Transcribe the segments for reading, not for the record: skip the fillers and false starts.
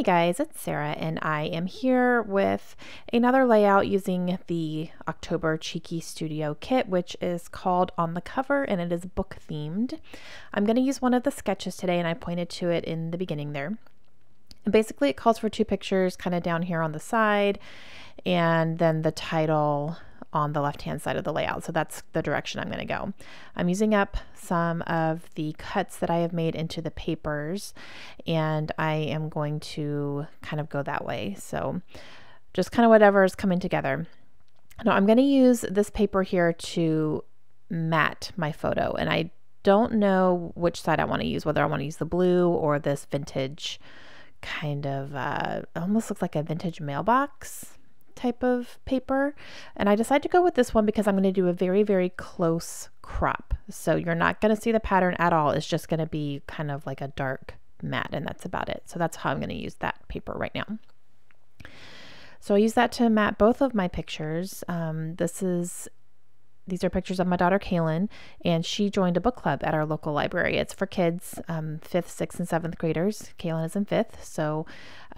guys, it's Sarah and I am here with another layout using the October Cheeky Studio kit, which is called On the Cover and it is book themed. I'm going to use one of the sketches today and I pointed to it in the beginning there. And basically it calls for two pictures kind of down here on the side and then the title on the left hand side of the layout. So that's the direction I'm going to go. I'm using up some of the cuts that I have made into the papers and I am going to kind of go that way. So just kind of whatever is coming together. Now I'm going to use this paper here to matte my photo and I don't know which side I want to use, whether I want to use the blue or this vintage kind of almost looks like a vintage mailbox type of paper, and I decided to go with this one because I'm going to do a very close crop, so you're not going to see the pattern at all. It's just going to be kind of like a dark matte and that's about it. So that's how I'm going to use that paper right now. So I use that to matte both of my pictures. These are pictures of my daughter Kaylin, and she joined a book club at our local library. It's for kids, 5th, 6th, and 7th graders. Kaylin is in 5th, so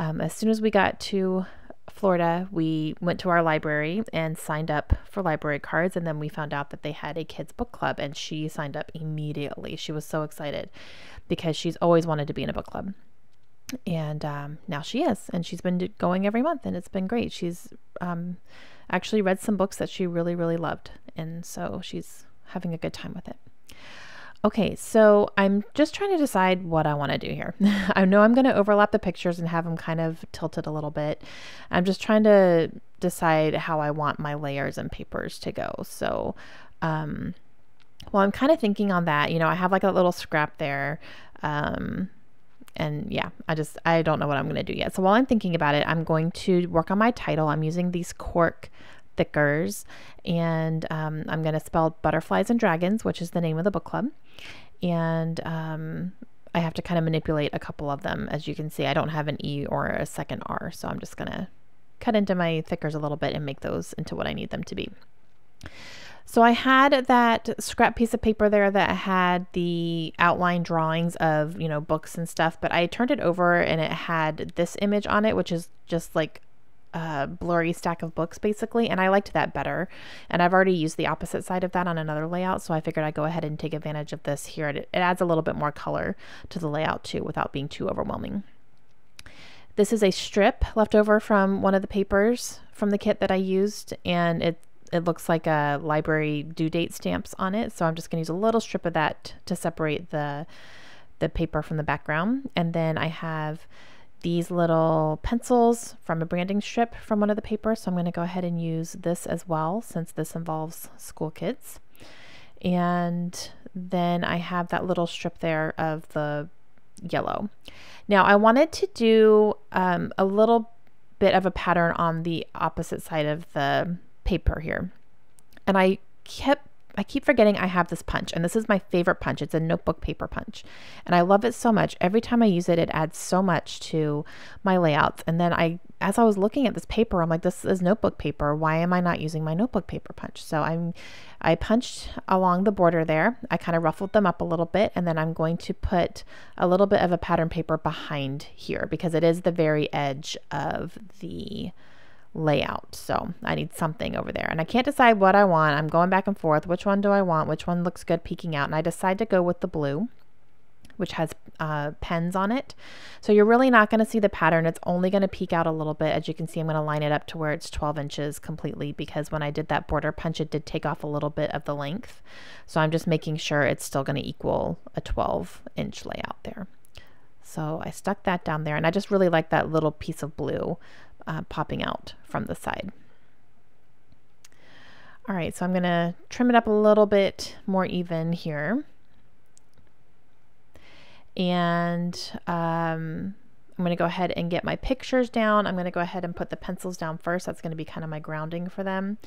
as soon as we got to Florida, we went to our library and signed up for library cards, and then we found out that they had a kids book club and she signed up immediately. She was so excited because she's always wanted to be in a book club, and now she is, and she's been going every month and it's been great. She's actually read some books that she really loved, and so she's having a good time with it. Okay, so I'm just trying to decide what I want to do here. I know I'm going to overlap the pictures and have them kind of tilted a little bit. I'm just trying to decide how I want my layers and papers to go. So, well, I'm kind of thinking on that. You know, I have like a little scrap there. And yeah, I don't know what I'm going to do yet. So while I'm thinking about it, I'm going to work on my title. I'm using these cork thickers, and I'm going to spell Butterflies and Dragons, which is the name of the book club. And I have to kind of manipulate a couple of them. As you can see, I don't have an E or a second R, so I'm just going to cut into my thickers a little bit and make those into what I need them to be. So I had that scrap piece of paper there that had the outline drawings of, you know, books and stuff, but I turned it over and it had this image on it, which is just like a blurry stack of books basically, and I liked that better. And I've already used the opposite side of that on another layout, so I figured I'd go ahead and take advantage of this here. It adds a little bit more color to the layout too without being too overwhelming. This is a strip left over from one of the papers from the kit that I used, and it looks like a library due date stamps on it, so I'm just going to use a little strip of that to separate the paper from the background. And then I have these little pencils from a branding strip from one of the papers, so I'm going to go ahead and use this as well since this involves school kids. And then I have that little strip there of the yellow. Now I wanted to do a little bit of a pattern on the opposite side of the paper here, and I keep forgetting I have this punch, and this is my favorite punch. It's a notebook paper punch, and I love it so much. Every time I use it, it adds so much to my layouts. And then as I was looking at this paper, I'm like, this is notebook paper. Why am I not using my notebook paper punch? So I punched along the border there. I kind of ruffled them up a little bit, and then I'm going to put a little bit of a pattern paper behind here because it is the very edge of the layout. So I need something over there, and I can't decide what I want. I'm going back and forth. Which one do I want? Which one looks good peeking out? And I decide to go with the blue, which has pens on it. So you're really not going to see the pattern. It's only going to peek out a little bit. As you can see, I'm going to line it up to where it's 12 inches completely, because when I did that border punch, it did take off a little bit of the length. So I'm just making sure it's still going to equal a 12-inch layout there. So I stuck that down there, and I just really like that little piece of blue popping out from the side. All right, so I'm going to trim it up a little bit more even here. And I'm going to go ahead and get my pictures down. I'm going to go ahead and put the pencils down first. That's going to be kind of my grounding for them.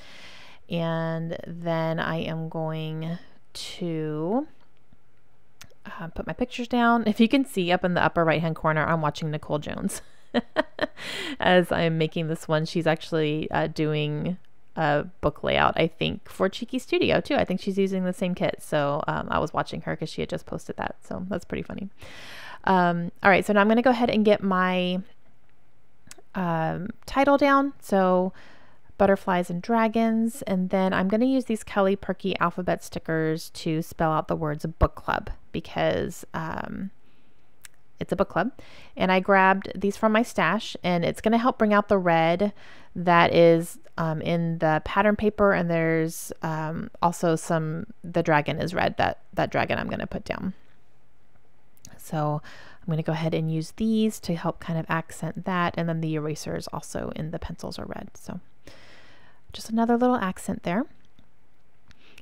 And then I am going to put my pictures down. If you can see up in the upper right hand corner, I'm watching Nicole Jones. As I'm making this one. She's actually doing a book layout, I think, for Cheeky Studio too. I think she's using the same kit. So I was watching her because she had just posted that. So that's pretty funny. All right, so now I'm going to go ahead and get my title down. So butterflies and dragons. And then I'm going to use these Kelly Perky alphabet stickers to spell out the words book club, because it's a book club. And I grabbed these from my stash, and it's going to help bring out the red that is in the pattern paper. And there's also the dragon is red, that dragon I'm going to put down. So I'm going to go ahead and use these to help kind of accent that. And then the erasers also in the pencils are red. So just another little accent there.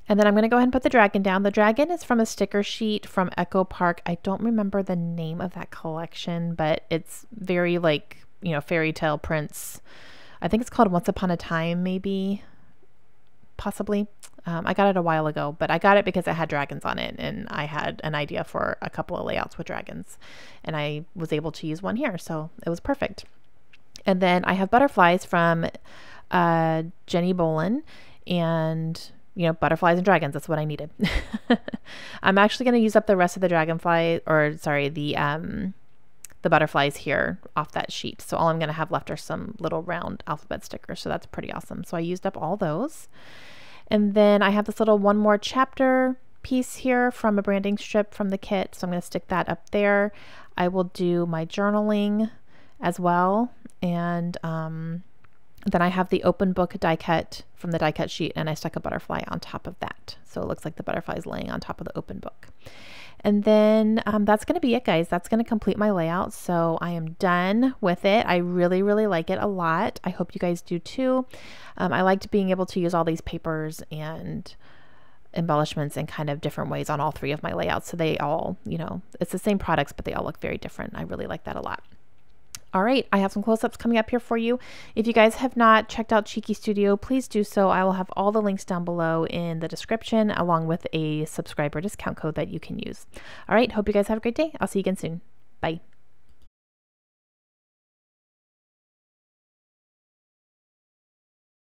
And then I'm going to go ahead and put the dragon down. The dragon is from a sticker sheet from Echo Park. I don't remember the name of that collection, but it's very like, you know, fairy tale prints. I think it's called Once Upon a Time, maybe, possibly. I got it a while ago, but I got it because it had dragons on it, and I had an idea for a couple of layouts with dragons, and I was able to use one here, so it was perfect. And then I have butterflies from Jenny Bolin, and you know, butterflies and dragons, that's what I needed. I'm actually going to use up the rest of the dragonfly, or sorry, the butterflies here off that sheet. So all I'm going to have left are some little round alphabet stickers. So that's pretty awesome. So I used up all those. And then I have this little one more chapter piece here from a branding strip from the kit. So I'm going to stick that up there. I will do my journaling as well. And then I have the open book die cut from the die cut sheet, and I stuck a butterfly on top of that. So it looks like the butterfly is laying on top of the open book. And then that's going to be it, guys. That's going to complete my layout. So I am done with it. I really, really like it a lot. I hope you guys do too. I liked being able to use all these papers and embellishments in kind of different ways on all three of my layouts. So they all, you know, it's the same products, but they all look very different. I really like that a lot. All right, I have some close-ups coming up here for you. If you guys have not checked out Cheeky Studio, please do so. I will have all the links down below in the description, along with a subscriber discount code that you can use. All right, hope you guys have a great day. I'll see you again soon. Bye.